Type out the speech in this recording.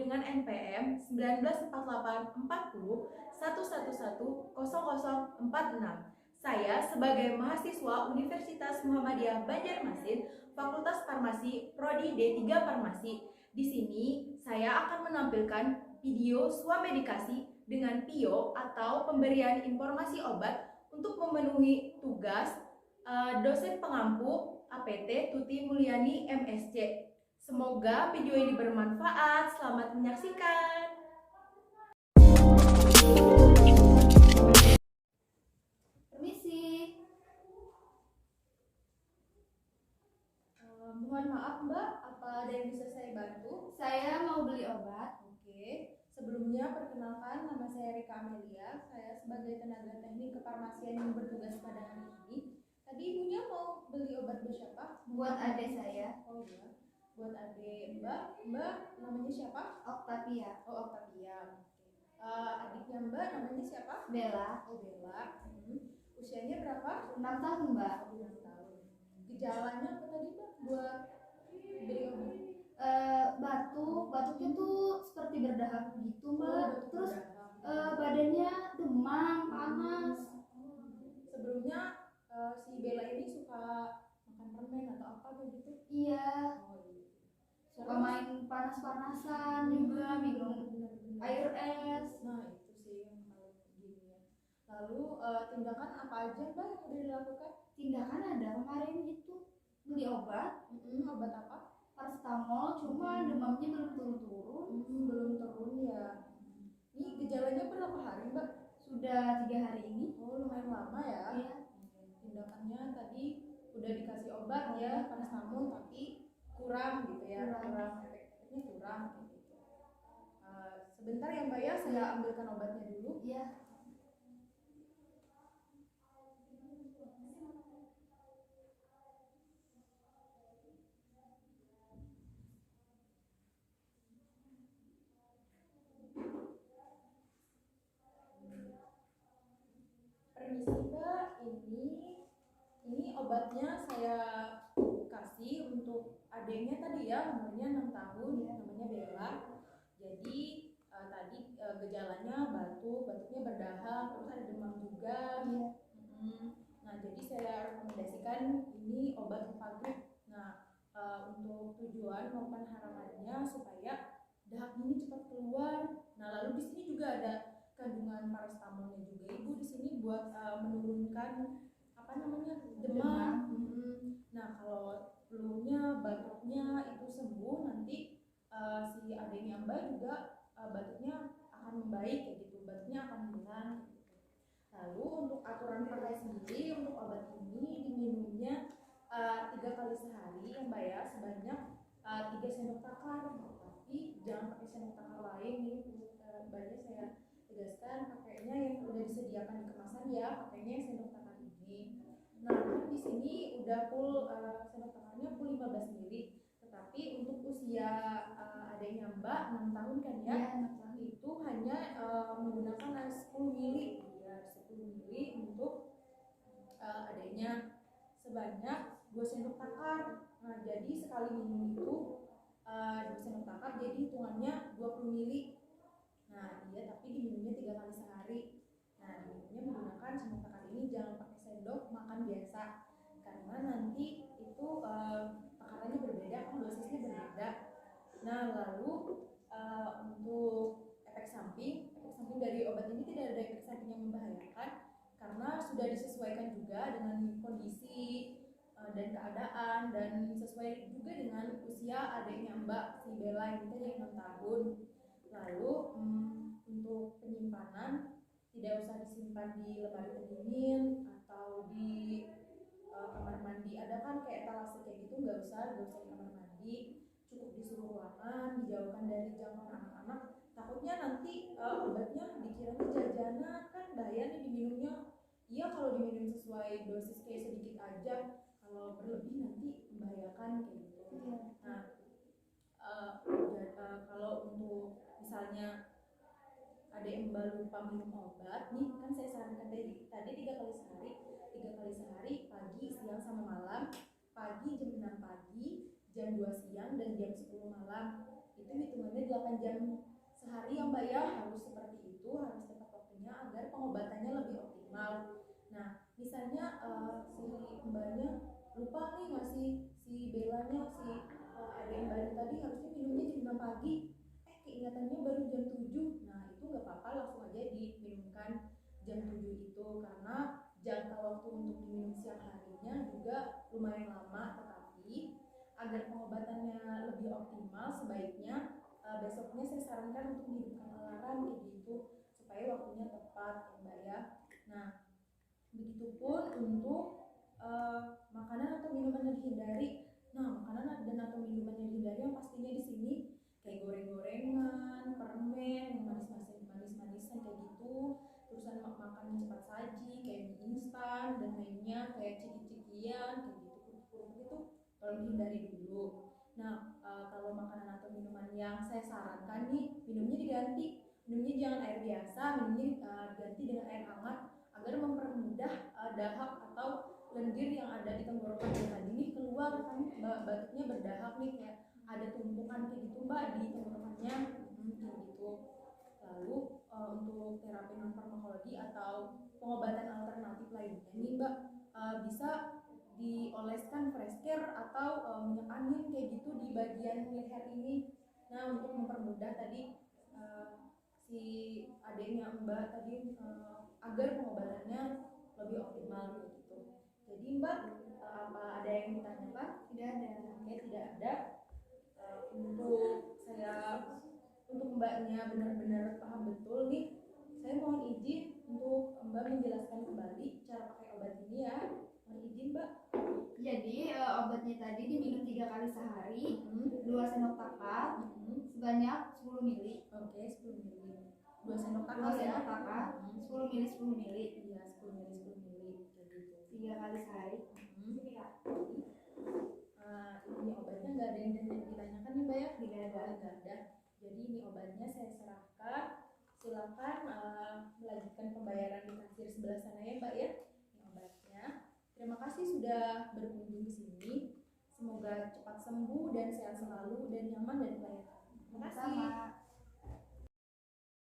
dengan NPM 19484011100046. Saya sebagai mahasiswa Universitas Muhammadiyah Banjarmasin, Fakultas Farmasi, Prodi D3 Farmasi. Di sini saya akan menampilkan video swamedikasi dengan PIO atau pemberian informasi obat untuk memenuhi tugas dosen pengampu APT Tuti Mulyani MSc. Semoga video ini bermanfaat. Selamat menyaksikan. Permisi. Mohon maaf Mbak, apa ada yang bisa saya bantu? Saya mau beli obat. Oke, sebelumnya perkenalkan, nama saya Rika Amelia. Saya sebagai tenaga teknik kefarmasian yang bertugas pada hari ini. Tadi ibunya mau beli obat buat siapa? Buat adik saya. Oh iya, buat adik Mbak. Mbak namanya siapa? Octavia. Oh, Octavia. Adiknya Mbak namanya siapa? Bella. Oh, Bella. Usianya berapa? 6 tahun, Mbak. 6 tahun. Gejalanya apa tadi Mbak buat beli obat? Batuknya tuh seperti berdahak gitu, Mbak. Terus Berdahak. badannya demam, panas. Sebelumnya si Bella ini suka makan permen atau apa begitu? Iya. Oh iya. Suka main panas-panasan juga, minum air es. Nah itu sih yang kalau gini ya. Lalu tindakan apa aja Mbak yang udah dilakukan? Tindakan ada kemarin itu beli obat. Obat apa? Paracetamol, cuma demamnya belum turun-turun. Belum turun ya. Ini gejalanya berapa hari Mbak? Sudah 3 hari ini. Oh lumayan lama ya. Iya. Tindakannya tadi udah dikasih obat ya, paracetamol, tapi kurang gitu ya. Kurang efektifnya kurang gitu. Sebentar ya Mbak ya, saya ambilkan obatnya dulu. Iya. Permisi Mbak, ini obatnya saya kasih untuk adiknya tadi ya, umurnya 6 tahun, namanya Bella. Jadi tadi gejalanya batuknya berdahak, terus ada demam juga. Nah jadi saya rekomendasikan ini obat Evagrip. Nah untuk tujuan maupun harapannya supaya dahak ini cepat keluar. Nah lalu di sini juga ada kandungan paracetamolnya juga ibu di sini buat menurunkan apa namanya demam. Nah kalau flu-nya batuknya itu sembuh, nanti si adiknya Mbak juga batuknya akan membaik kayak gitu, batuknya akan hilang. Lalu untuk aturan pakai sendiri untuk obat ini diminumnya 3 kali sehari ya Mbak ya, sebanyak 3 sendok takar. Tapi jangan pakai sendok takar lain nih, banyak saya tegaskan pakainya yang udah disediakan di kemasan ya, pakainya sendok takar ini. Nah di sini udah full sendok takarnya full 15 ml. Tetapi untuk usia adanya Mbak 6 tahun kan ya, itu hanya menggunakan 10 ml ya, 10 ml untuk adanya sebanyak 2 sendok takar. Nah jadi sekali minum itu 2 sendok takar, jadi hitungannya 20 ml. Nah iya, tapi diminumnya 3 kali sehari. Nah diminumnya menggunakan sendok takar ini, jangan pakai sendok makan biasa, karena nanti itu takarannya berbeda kan, dosisnya berbeda. Nah lalu untuk efek samping dari obat ini tidak ada efek samping yang membahayakan, karena sudah disesuaikan juga dengan kondisi dan keadaan, dan sesuai juga dengan usia adiknya Mbak si Bella ini tadi yang 6 tahun. Lalu untuk penyimpanan tidak usah disimpan di lemari pendingin atau di kamar mandi, ada kan kayak etalase kayak gitu, nggak usah di kamar mandi, cukup di seluruh ruangan, dijauhkan dari jangkauan anak-anak. Takutnya nanti obatnya dikiranya jajanan, kan bahaya nih diminumnya. Iya kalau diminum sesuai dosis kayak sedikit aja, kalau berlebih nanti membahayakan kayak gitu. Nah kalau untuk misalnya ada yang Mbak lupa minum obat nih, kan saya sarankan tadi 3 kali sehari, 3 kali sehari, pagi, siang sama malam. Pagi jam 6 pagi, jam 2 siang, dan jam 10 malam. itu hitungannya 8 jam sehari ya Mbak ya, harus seperti itu, harus tepat waktunya agar pengobatannya lebih optimal. Nah misalnya si Mbaknya lupa nih ngasih si Belanya, si adik Mbaknya tadi harusnya minumnya jam 6 pagi, keingatannya baru jam 7. Nah itu nggak apa-apa, langsung aja diminumkan jam 7 itu, karena jangka waktu untuk diminum siang harinya juga lumayan lama. Tetapi agar pengobatannya lebih optimal, sebaiknya besoknya saya sarankan untuk dihidupkan alarm kayak gitu, supaya waktunya tepat ya Mbak ya. Nah begitupun untuk makanan atau minuman yang dihindari. Nah makanan dan atau minuman yang dihindari yang pastinya di sini kayak goreng-gorengan, permen, yang manis-manisan kayak gitu, terusan makanan cepat saji kayak mie instan dan lainnya, kayak ciki-cikian kayak gitu, kerupuk itu tolong dihindari dulu. Nah kalau makanan atau minuman yang saya sarankan nih, minumnya minumnya jangan air biasa, minumnya diganti dengan air hangat agar mempermudah dahak atau lendir yang ada di tenggorokan tadi nih keluar, kan batuknya berdahak nih, kayak ada tumpukan kayak gitu Mbak di tenggorokannya, kayak gitu. Lalu untuk terapi non farmakologi atau pengobatan alternatif lainnya nih Mbak, bisa dioleskan fresh care atau minyak angin kayak gitu di bagian leher ini. Nah untuk mempermudah tadi si adiknya Mbak tadi agar pengobatannya lebih optimal kayak gitu. Jadi Mbak, apa ada yang ditanyakan? Tidak ada. Oke, tidak ada. Untuk Mbaknya benar-benar paham betul nih, saya mohon izin untuk Mbak menjelaskan kembali cara pakai obat ini ya. Mohon izin Mbak. Jadi obatnya tadi diminum 3 kali sehari, 2 sendok makan, sebanyak 10 ml. Oke, 10 ml. 2 sendok 2 makan ya. sendok makan, 10 ml 10 ml. Iya, 10 ml 10 ml. Jadi 3 kali sehari. ini obatnya nggak ada yang ditanyakan nih Mbak ya? Tidak ada. Nggak ada. Jadi ini obatnya saya serahkan. Silakan melanjutkan pembayaran di kasir sebelah sana ya Mbak ya. Ini obatnya. Terima kasih sudah berkunjung ke sini. Semoga cepat sembuh dan sehat selalu dan nyaman dan pelayanan. Terima kasih. Sama.